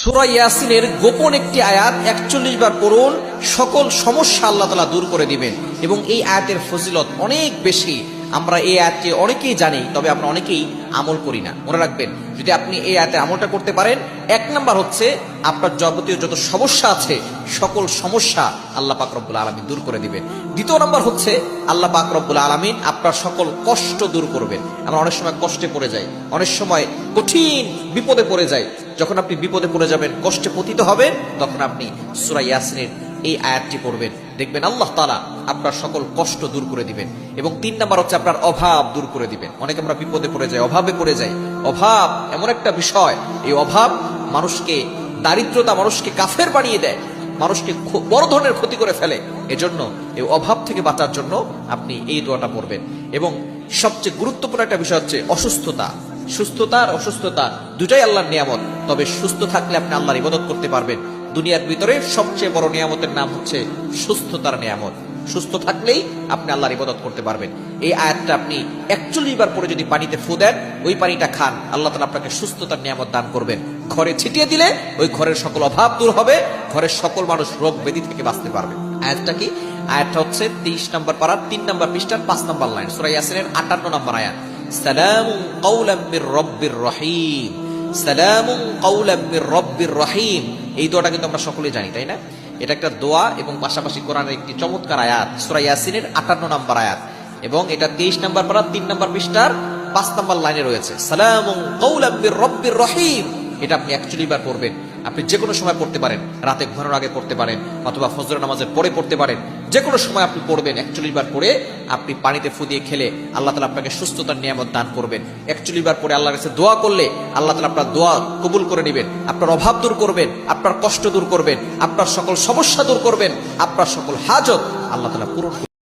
সূরা ইয়াসিনের গোপন একটি আয়াত ৪১ বার পড়ুন, সকল সমস্যা আল্লাহ তাআলা দূর করে দিবেন। এবং এই আয়াতের ফজিলত অনেক বেশি। আমরা এই আয়াতকে অনেকেই জানি, তবে আমরা অনেকেই আমল করি না। মনে রাখবেন, যদি আপনি এই আয়াতে আমলটা করতে পারেন, ১ নাম্বার হচ্ছে আপনার যাবতীয় যত সমস্যা আছে সকল সমস্যা আল্লাহ পাক রব্বুল আলামিন দূর করে দিবেন। ২য় নাম্বার হচ্ছে আল্লাহ পাক রব্বুল আলামিন আপনার সকল কষ্ট দূর করবেন। আমরা অনেক সময় কষ্টে পড়ে যাই, অনেক সময় কঠিন বিপদে পড়ে যাই। যখন আপনি বিপদে পড়ে যাবেন, কষ্টে পতিত হবেন, তখন আপনি সূরা ইয়াসিনের এই আয়াতটি পড়বেন, দেখবেন আল্লাহ তাআলা আপনার সকল কষ্ট দূর করে দিবেন। এবং ৩ নাম্বার হচ্ছে আপনার অভাব দূর করে দিবেন। অনেকে আমরা বিপদে পড়ে যাই, অভাবে পড়ে যাই। অভাব এমন একটা বিষয়, এই অভাব মানুষকে, দারিদ্রতা মানুষকে কাফের বানিয়ে দেয়, মানুষকে বড় ধরনের ক্ষতি করে ফেলে। এজন্য এই অভাব থেকে বাঁচার জন্য আপনি এই দোয়াটা পড়বেন। এবং সবচেয়ে গুরুত্বপূর্ণ একটা বিষয় হচ্ছে অসুস্থতা। সুস্থতা আর অসুস্থতা দুটাই আল্লাহর নিয়ামত, তবে সুস্থ থাকলে আপনি আল্লাহর ইবাদত করতে পারবেন। দুনিয়ার ভিতরে সবচেয়ে বড় নিয়ামতের নাম হচ্ছে সুস্থতার নিয়ামত। সুস্থ থাকলেই আপনি আল্লাহর ইবাদত করতে পারবেন। এই আয়াতটা আপনি ৪১ বার পরে যদি পানিতে ফু দেন, ওই পানিটা খান, আল্লাহ তাআলা আপনাকে সুস্থতার নিয়ামত দান করবেন। ঘরে ছিটিয়ে দিলে ওই ঘরের সকল অভাব দূর হবে, ঘরের সকল মানুষ রোগ ব্যাধি থেকে বাঁচতে পারবে। আয়াতটা কি? আয়াতটা হচ্ছে ২৩ নম্বর পারার ৩ নম্বর পৃষ্ঠার ৫ নম্বর লাইন, সূরা ইয়াসিনের ৫৮ নম্বর আয়াত। সালামুন কাওলাম মির রব্বির রহিম, সালামুন কাওলাম মির রব্বির রহিম। এই দোয়াটা কিন্তু আমরা সকলেই জানি, তাই না? এটা একটা দোয়া এবং পাশাপাশি কোরআনের একটি চমৎকার আয়াত, সূরা ইয়াসিনের ৫৮ নম্বর আয়াত। এবং এটা ২৩ নম্বর পারা ৩ নম্বর পৃষ্ঠার ৫ নম্বর লাইনে রয়েছে, সালামুন কাওলাম মির রব্বির রহিম। এটা আপনি ৪১ বার পড়বেন। আপনি যে কোনো সময় পড়তে পারেন, রাতে ঘুমানোর আগে পড়তে পারেন, অথবা ফজর নামাজের পরে পড়তে পারেন। যে কোনো সময় আপনি পড়বেন। ৪১ বার পড়ে আপনি পানিতে ফু দিয়ে খেলে আল্লাহ তাআলা আপনাকে সুস্থতার নিয়ামত দান করবেন। ৪১ বার পরে আল্লাহর কাছে দোয়া করলে আল্লাহ তাআলা আপনার দোয়া কবুল করে নেবেন, আপনার অভাব দূর করবেন, আপনার কষ্ট দূর করবেন, আপনার সকল সমস্যা দূর করবেন, আপনার সকল হাজত আল্লাহ তাআলা পূরণ করবেন।